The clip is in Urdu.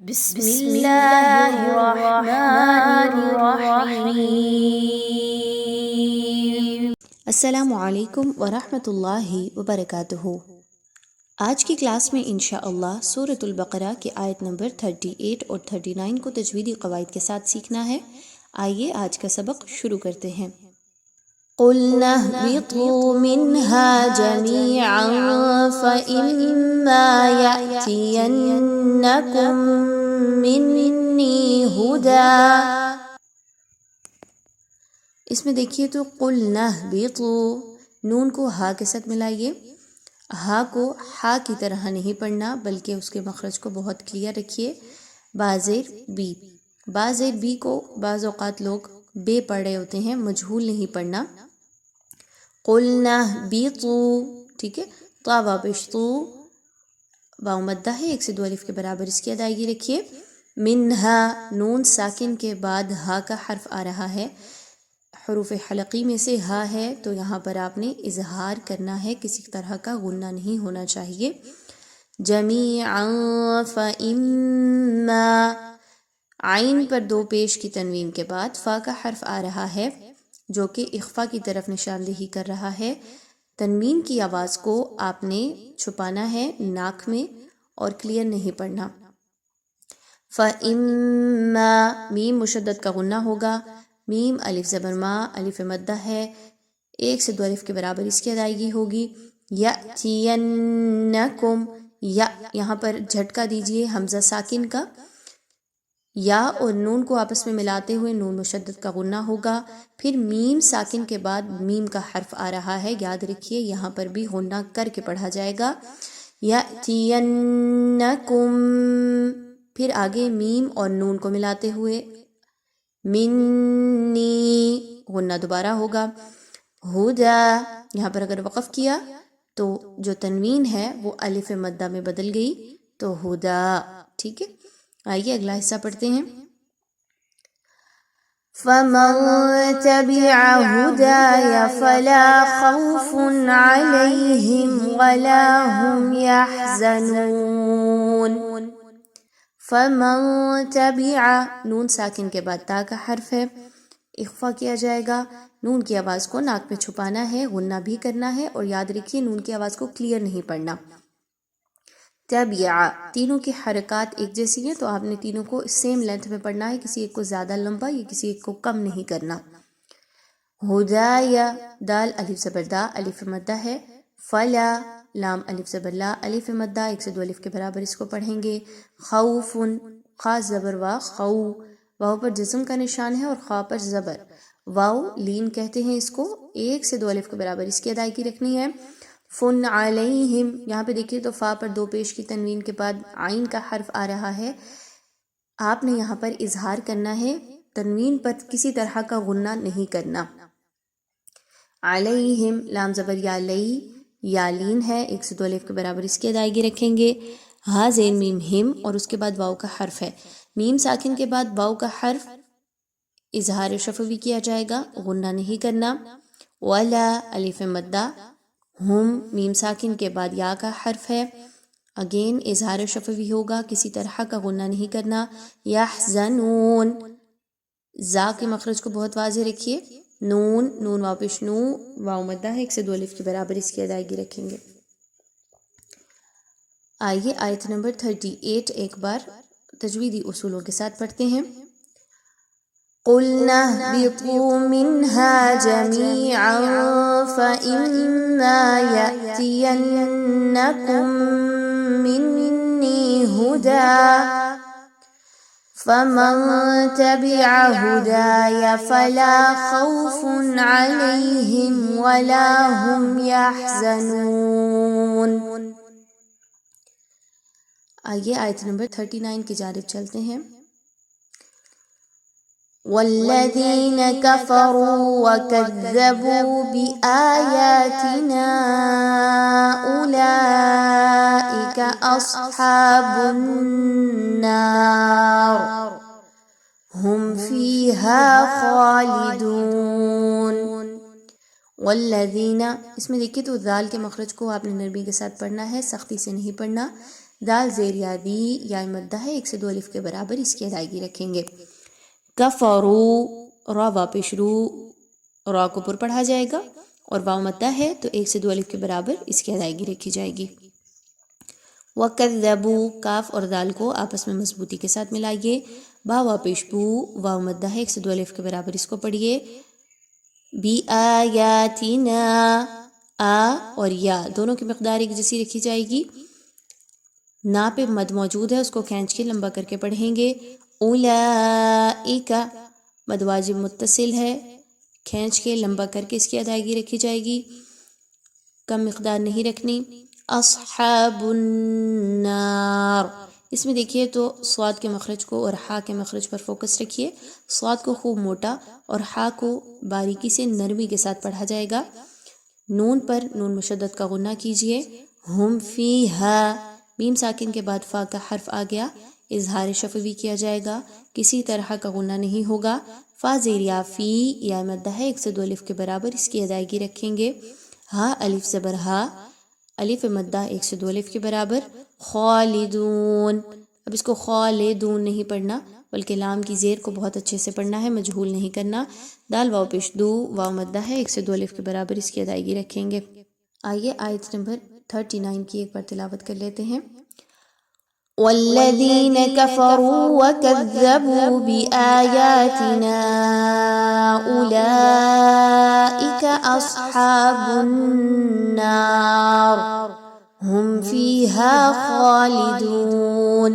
بسم اللہ الرحمن الرحیم۔ السلام علیکم ورحمۃ اللہ وبرکاتہ۔ آج کی کلاس میں انشاءاللہ سورۃ البقرہ کی آیت نمبر 38 اور 39 کو تجویدی قواعد کے ساتھ سیکھنا ہے۔ آئیے آج کا سبق شروع کرتے ہیں۔ قُلْنَا اهْبِطُوا مِنْهَا جَمِيعًا فَإِمَّا يَأْتِيَنَّكُم مِّنِّي هُدًى۔ اس میں دیکھیے تو قُلْنَا اهْبِطُوا، نون کو ہا کے ساتھ ملائیے۔ ہا کو ہا کی طرح نہیں پڑھنا بلکہ اس کے مخرج کو بہت کلیئر رکھیے۔ بازیر بی، بازیر بی کو بعض اوقات لوگ بے پڑھ رہے ہوتے ہیں، مجہول نہیں پڑھنا۔ قُلْنَا اهْبِطُوا، ٹھیک ہے۔ طا واپش تو، واو مدہ ہے، 1 سے 2 الف کے برابر اس کی ادائیگی رکھیے۔ منہا، نون ساکن کے بعد ہا کا حرف آ رہا ہے، حروف حلقی میں سے ہا ہے، تو یہاں پر آپ نے اظہار کرنا ہے، کسی طرح کا غنہ نہیں ہونا چاہیے۔ جمیعا فإما، عین پر 2 پیش کی تنوین کے بعد فا کا حرف آ رہا ہے جو کہ اخفا کی طرف نشاندہی کر رہا ہے۔ تنوین کی آواز کو آپ نے چھپانا ہے ناک میں اور کلیئر نہیں پڑھنا۔ فإما، میم مشدد کا غنہ ہوگا، میم الف زبر ما، الف مدہ ہے، 1 سے 2 الف کے برابر اس کی ادائیگی ہوگی۔ یأتینکم، یا یہاں پر جھٹکا دیجئے حمزہ ساکن کا، یا اور نون کو آپس میں ملاتے ہوئے نون مشدد کا غنہ ہوگا۔ پھر میم ساکن کے بعد میم کا حرف آ رہا ہے، یاد رکھیے یہاں پر بھی غنہ کر کے پڑھا جائے گا۔ یأتینکم، پھر آگے میم اور نون کو ملاتے ہوئے منی، غنہ دوبارہ ہوگا۔ ہدا، یہاں پر اگر وقف کیا تو جو تنوین ہے وہ الف مدہ میں بدل گئی، تو ہدا، ٹھیک ہے۔ آئیے اگلا حصہ پڑھتے ہیں۔ فَمَن تَبِعَ هُدَايَ فَلَا خَوْفٌ عَلَيْهِمْ وَلَا هُمْ يَحْزَنُونَ۔ فَمَن تَبِعَ، نون ساکن کے بعد تا کا حرف ہے، اخفا کیا جائے گا، نون کی آواز کو ناک میں چھپانا ہے، غنہ بھی کرنا ہے، اور یاد رکھیے نون کی آواز کو کلیئر نہیں پڑھنا۔ تبع، تینوں کی حرکات ایک جیسی ہیں تو آپ نے تینوں کو سیم لینتھ میں پڑھنا ہے، کسی ایک کو زیادہ لمبا یا کسی ایک کو کم نہیں کرنا۔ ہدایا، دال الف زبر دا، الف مدہ ہے۔ فلا، لام الف زبر لا، الف مدہ، 1 سے 2 الف کے برابر اس کو پڑھیں گے۔ خوف، خا زبر وا، خو، واو پر جزم کا نشان ہے اور خا پر زبر، واو لین کہتے ہیں اس کو، 1 سے 2 الف کے برابر اس کی ادائیگی رکھنی ہے۔ فن علیہم، یہاں پہ دیکھیے تو فا پر 2 پیش کی تنوین کے بعد عین کا حرف آ رہا ہے، آپ نے یہاں پر اظہار کرنا ہے، تنوین پر کسی طرح کا غنہ نہیں کرنا۔ علیہم، لام زبر یا لئی، یا لین ہے، 1 سے 2 الف کے برابر اس کی ادائیگی رکھیں گے۔ ہا زین میم ہم، اور اس کے بعد واو کا حرف ہے، میم ساکن کے بعد واو کا حرف اظہار شفوی کیا جائے گا، غنہ نہیں کرنا۔ ولا، الف مدہ، ہم، میم ساکن کے بعد یا کا حرف ہے، اگین اظہار شفوی ہوگا، کسی طرح کا غنہ نہیں کرنا۔ یحزنون، زا کے مخرج کو بہت واضح رکھیے، نون، نون واپش نو، واو مدہ ہے، 1 سے 2 الف کے برابر اس کی ادائیگی رکھیں گے۔ آئیے آیت نمبر 38 ایک بار تجویدی اصولوں کے ساتھ پڑھتے ہیں۔ قُلْنَا اهْبِطُوا مِنْهَا جَمِيعًا فَإِمَّا يَأْتِيَنَّكُم مِّنِّي هُدًى فَمَن تَبِعَ هُدَايَ فَلَا خَوْفٌ عَلَيْهِمْ وَلَا هُمْ يَحْزَنُونَ۔ آئیے آیت نمبر 39 کی جانب چلتے ہیں۔ وَالَّذِينَ كَفَرُوا وَكَذَّبُوا بِآيَاتِنَا أُولَئِكَ أَصْحَابُ النَّارِ هُمْ فِيهَا خَالِدُونَ۔ والذین، اس میں دیکھیے تو ذال کے مخرج کو آپ نے نرمی کے ساتھ پڑھنا ہے، سختی سے نہیں پڑھنا۔ دال زیر یا بی یا مدہ ہے 1 سے 2 الف کے برابر اس کی ادائیگی رکھیں گے. کفرو را واپس رو را کو پر پڑھا جائے گا اور واو مدہ ہے تو 1 سے 2 الف کے برابر اس کی ادائیگی رکھی جائے گی. وَكَذَّبُوا کاف اور دال کو آپس میں مضبوطی کے ساتھ ملائیے. با واپس بو واو مدہ ہے 1 سے 2 الف کے برابر اس کو پڑھیے. بِآیاتِنَا آ اور یا دونوں کی مقدار ایک جیسی رکھی جائے گی. نا پہ مد موجود ہے اس کو کھینچ کے لمبا کر کے پڑھیں گے. اولئک مد واجب متصل ہے کھینچ کے لمبا کر کے اس کی ادائیگی رکھی جائے گی. کم مقدار نہیں رکھنی. اصحاب النار اس میں دیکھیے تو صاد کے مخرج کو اور ہا کے مخرج پر فوکس رکھیے. صاد کو خوب موٹا اور ہا کو باریکی سے نرمی کے ساتھ پڑھا جائے گا. نون پر نون مشدد کا غنہ کیجیے. ہم فیہا میم ساکن کے بعد فا کا حرف آ گیا اظہار شفوی کیا جائے گا کسی طرح کا غنہ نہیں ہوگا. فا زیر یا فی یا مدہ ہے 1 سے 2 الف کے برابر اس کی ادائیگی رکھیں گے. ہا الف زبر ہا الف مدہ 1 سے 2 الف کے برابر. خالدون اب اس کو خالدون نہیں پڑھنا بلکہ لام کی زیر کو بہت اچھے سے پڑھنا ہے مجہول نہیں کرنا. دال واو پیش دو واو مدہ ہے 1 سے 2 الف کے برابر اس کی ادائیگی رکھیں گے. آئیے آیت نمبر 39 کی ایک بار تلاوت کر لیتے ہیں. والذین کفروا وکذبوا بآیاتنا اولئک اصحاب النار هم فیہا خالدون.